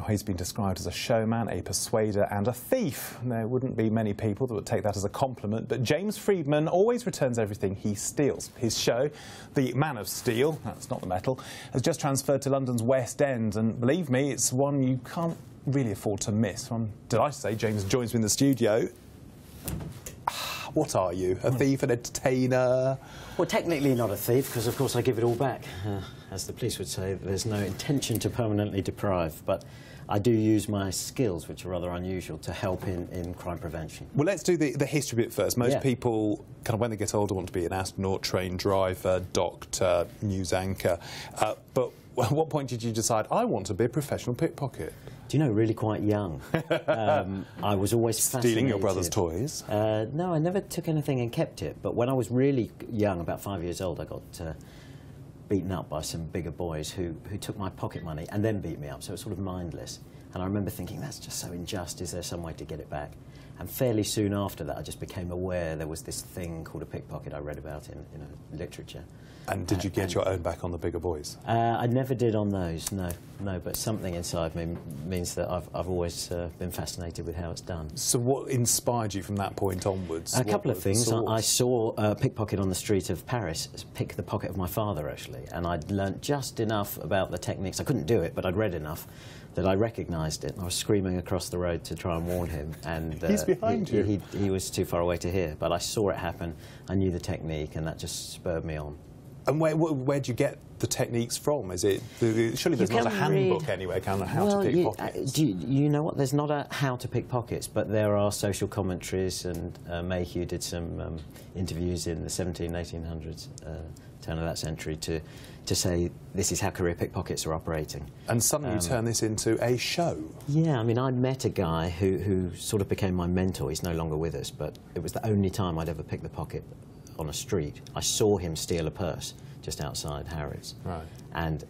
he's been described as a showman, a persuader and a thief. There wouldn't be many people that would take that as a compliment, but James Freedman always returns everything he steals. His show, The Man of Steel, that's not the metal, has just transferred to London's West End, and believe me, it's one you can't really afford to miss. Did I say James joins me in the studio? What are you, a thief, an entertainer? Well, technically not a thief, because of course I give it all back. As the police would say, there's no intention to permanently deprive, but I do use my skills, which are rather unusual, to help in crime prevention. Well, let's do the history bit first. Most people, kind of when they get older, want to be an astronaut, train driver, doctor, news anchor. But at what point did you decide, I want to be a professional pickpocket? Do you know, really quite young. I was always fascinated. Stealing your brother's toys? No, I never took anything and kept it. But when I was really young, about 5 years old, I got beaten up by some bigger boys who took my pocket money and then beat me up, so it was sort of mindless. And I remember thinking, that's just so unjust, is there some way to get it back? And fairly soon after that, I just became aware there was this thing called a pickpocket I read about in literature. And did you get your own back on the bigger boys? I never did on those, no, but something inside me means that I've always been fascinated with how it's done. So what inspired you from that point onwards? A couple of things. I saw a pickpocket on the street of Paris pick the pocket of my father, actually, and I'd learnt just enough about the techniques. I couldn't do it, but I'd read enough that I recognised it. I was screaming across the road to try and warn him, and he's behind you. He was too far away to hear, but I saw it happen. I knew the technique, and that just spurred me on. And where'd you get the techniques from? Is it surely there's not a handbook anyway, kind of how to pick pockets? You know what? There's not a how to pick pockets, but there are social commentaries, and Mayhew did some interviews in the 1800s, turn of that century, to say this is how career pickpockets are operating. And suddenly you turn this into a show. Yeah, I mean, I met a guy who sort of became my mentor. He's no longer with us, but it was the only time I'd ever picked the pocket on a street. I saw him steal a purse just outside Harrods. Right. And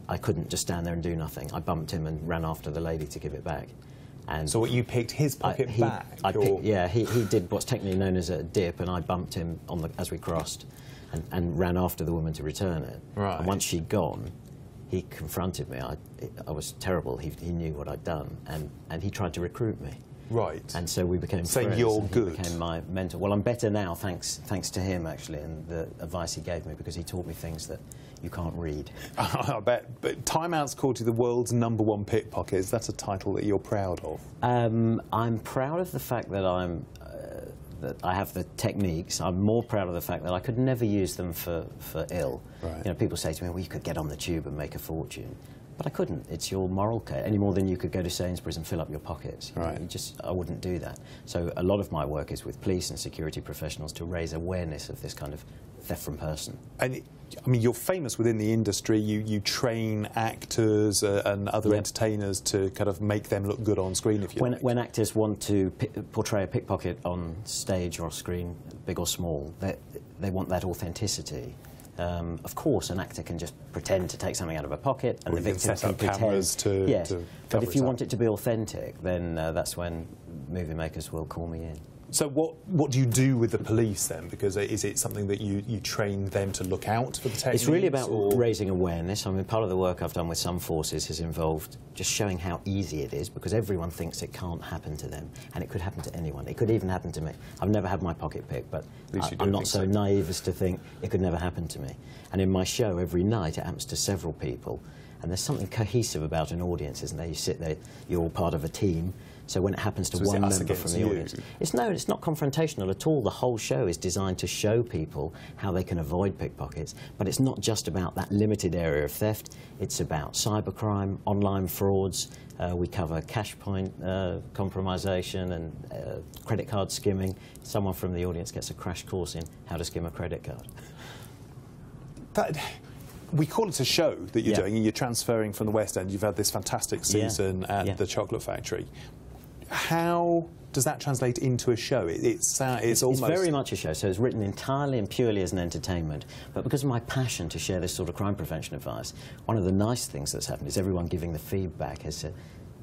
I couldn't just stand there and do nothing. I bumped him and ran after the lady to give it back. And so what, you picked his pocket back? Yeah, he did what's technically known as a dip, and I bumped him as we crossed and ran after the woman to return it. Right. And once she'd gone, he confronted me. I was terrible. He knew what I'd done, and he tried to recruit me. Right. And so we became saying friends. You're and good. He became my mentor. Well, I'm better now, thanks to him, actually, and the advice he gave me, because he taught me things that you can't read. I bet. But Time Out's called you the world's #1 pickpocket. Is that a title that you're proud of? I'm proud of the fact that that I have the techniques. I'm more proud of the fact that I could never use them for ill. Right. You know, people say to me, well, you could get on the tube and make a fortune. But I couldn't. It's your moral code, any more than you could go to Sainsbury's and fill up your pockets. Right. I wouldn't do that. So a lot of my work is with police and security professionals to raise awareness of this kind of theft from person. And I mean, you're famous within the industry. You train actors and other entertainers to kind of make them look good on screen, if you like. When actors want to portray a pickpocket on stage or screen, big or small, they want that authenticity. Of course, an actor can just pretend to take something out of a pocket, and the victim can pretend. Cameras to but if you want it to be authentic, then that's when movie makers will call me in. So what do you do with the police then? Because is it something that you train them to look out for the techniques? It's really about raising awareness. I mean, part of the work I've done with some forces has involved just showing how easy it is, because everyone thinks it can't happen to them, and it could happen to anyone. It could even happen to me. I've never had my pocket picked, but I'm not so naive as to think it could never happen to me. And in my show, every night, it happens to several people. And there's something cohesive about an audience, isn't there? You sit there, you're all part of a team. So when it happens to one member from the audience, it's not confrontational at all. The whole show is designed to show people how they can avoid pickpockets. But it's not just about that limited area of theft. It's about cybercrime, online frauds. We cover cash point compromisation and credit card skimming. Someone from the audience gets a crash course in how to skim a credit card. We call it a show that you're doing, and you're transferring from the West End. You've had this fantastic season at the Chocolate Factory. How does that translate into a show? It's very much a show, so it's written entirely and purely as an entertainment. But because of my passion to share this sort of crime prevention advice, one of the nice things that's happened is everyone giving the feedback has said,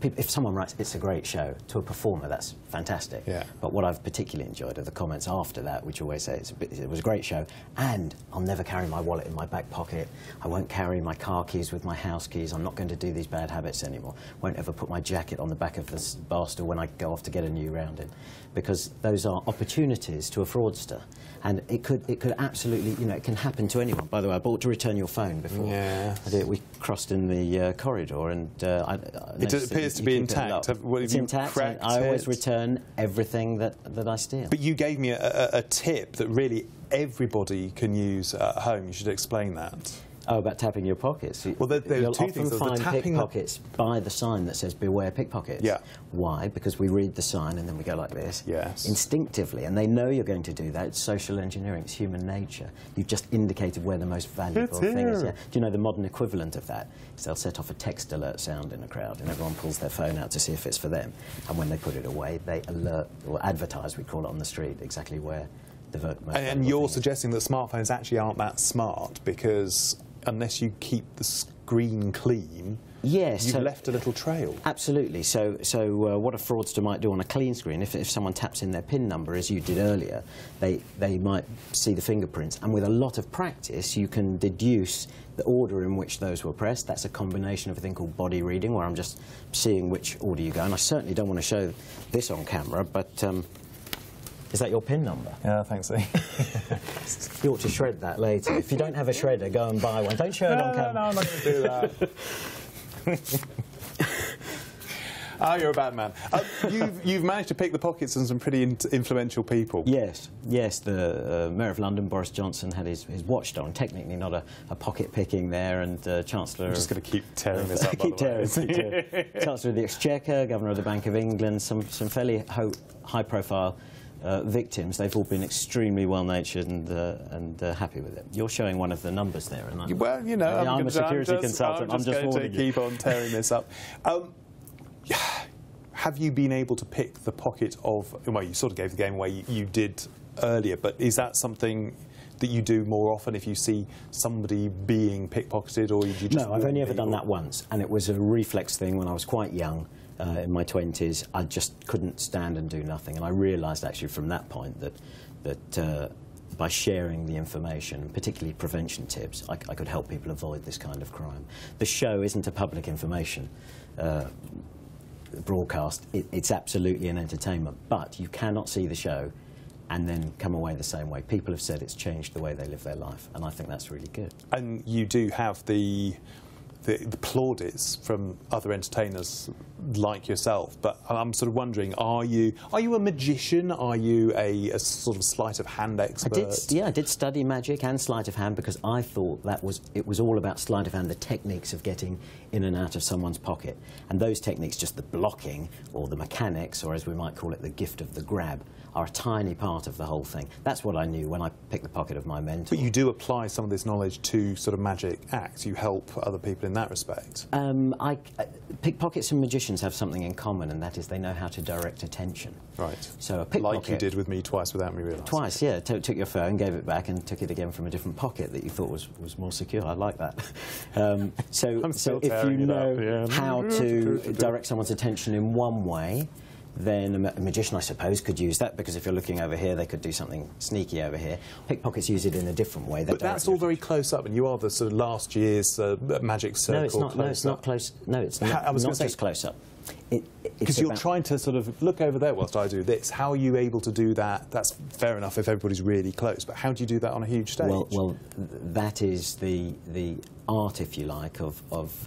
if someone writes, "It's a great show," to a performer, that's fantastic. Yeah. But what I've particularly enjoyed are the comments after that, which always say it was a great show, and I'll never carry my wallet in my back pocket. I won't carry my car keys with my house keys. I'm not going to do these bad habits anymore. Won't ever put my jacket on the back of the bar stool when I go off to get a new round in, because those are opportunities to a fraudster, and it could absolutely, you know, it can happen to anyone. By the way, I bought to return your phone before. Yeah. We crossed in the corridor, and it appears to be intact. It's intact. I always return everything that I steal. But you gave me a tip that really everybody can use at home. You should explain that. Oh, about tapping your pockets. Well, there are two things. You'll often find pickpockets by the sign that says "Beware pickpockets." Yeah. Why? Because we read the sign and then we go like this. Yes. Instinctively, and they know you're going to do that. It's social engineering. It's human nature. You've just indicated where the most valuable thing is. Yeah. Do you know the modern equivalent of that? Is they'll set off a text alert sound in a crowd, and everyone pulls their phone out to see if it's for them. And when they put it away, they alert or advertise, we call it on the street, exactly where the most valuable And you're thing suggesting that smartphones actually aren't that smart, because unless you keep the screen clean, yes, you've left a little trail. Absolutely. So what a fraudster might do on a clean screen, if someone taps in their PIN number, as you did earlier, they might see the fingerprints, and with a lot of practice you can deduce the order in which those were pressed. That's a combination of a thing called body reading, where I'm just seeing which order you go, and I certainly don't want to show this on camera, but is that your PIN number? Yeah, thanks. You ought to shred that later. If you don't have a shredder, go and buy one. Don't show it on camera. No, I'm not going to do that. Oh, you're a bad man. You've managed to pick the pockets of some pretty influential people. Yes, yes. The Mayor of London, Boris Johnson, had his watch on. Technically not a pocket picking there, and Chancellor. I'm just going to keep tearing this up. Keep tearing. Chancellor of the Exchequer, Governor of the Bank of England, some fairly high-profile victims. They've all been extremely well-natured and happy with it. You're showing one of the numbers there, and well, you know, I'm a security consultant. I'm just going to keep on tearing this up. Have you been able to pick the pocket of? Well, you sort of gave the game away. You did earlier, but is that something that you do more often if you see somebody being pickpocketed, or you just? No, I've only ever done that once, and it was a reflex thing when I was quite young. In my 20s, I just couldn't stand and do nothing, and I realised actually from that point that by sharing the information, particularly prevention tips, I could help people avoid this kind of crime. The show isn't a public information broadcast. It's absolutely an entertainment, but you cannot see the show and then come away the same way. People have said it's changed the way they live their life, and I think that's really good. And you do have the plaudits from other entertainers like yourself, but I'm sort of wondering, are you a magician? Are you a sort of sleight of hand expert? I did study magic and sleight of hand, because I thought it was all about sleight of hand, the techniques of getting in and out of someone's pocket, and those techniques, just the blocking or the mechanics, or as we might call it, the gift of the grab, are a tiny part of the whole thing. That's what I knew when I picked the pocket of my mentor. But you do apply some of this knowledge to sort of magic acts. You help other people in that respect. Pickpockets and magicians have something in common, and that is they know how to direct attention. Right. So a pickpocket, like you did with me twice without me realising. Twice, yeah. Took your phone, gave it back, and took it again from a different pocket that you thought was more secure. I like that. So if you know how to direct someone's attention in one way, then a magician, I suppose, could use that, because if you're looking over here, they could do something sneaky over here. Pickpockets use it in a different way. But that's all very close up, and you are the sort of last year's magic circle. No, it's not. No, it's not close. No, it's not. I was not just close up. Because you're trying to sort of look over there whilst I do this. How are you able to do that? That's fair enough if everybody's really close, but how do you do that on a huge stage? Well, that is the art, if you like, of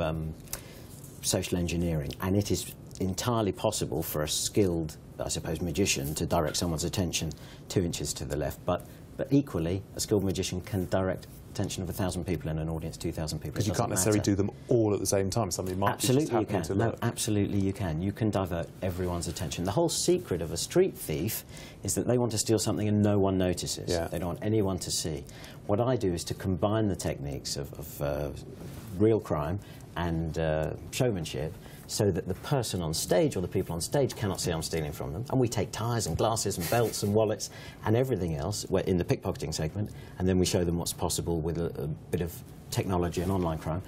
social engineering, and it is entirely possible for a skilled, I suppose, magician to direct someone's attention 2 inches to the left, but equally, a skilled magician can direct attention of 1,000 people in an audience, 2,000 people. Because you can't necessarily do them all at the same time. Somebody might absolutely be just happening to look. No, absolutely you can. You can divert everyone's attention. The whole secret of a street thief is that they want to steal something and no one notices. Yeah. They don't want anyone to see. What I do is to combine the techniques of real crime and showmanship, so that the person on stage or the people on stage cannot see I'm stealing from them. And we take ties and glasses and belts and wallets and everything else in the pickpocketing segment, and then we show them what's possible with a bit of technology and online crime.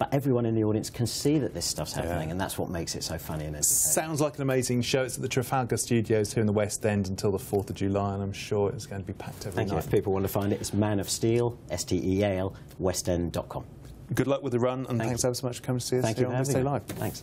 but everyone in the audience can see that this stuff's happening, and that's what makes it so funny and entertaining. Sounds like an amazing show. It's at the Trafalgar Studios here in the West End until the 4th of July, and I'm sure it's going to be packed every night. Thank you. If people want to find it, it's Man of Steel, STEAL, westend.com. Good luck with the run, and thanks ever so much for coming to see us. Thank you for having me. Live. Thanks.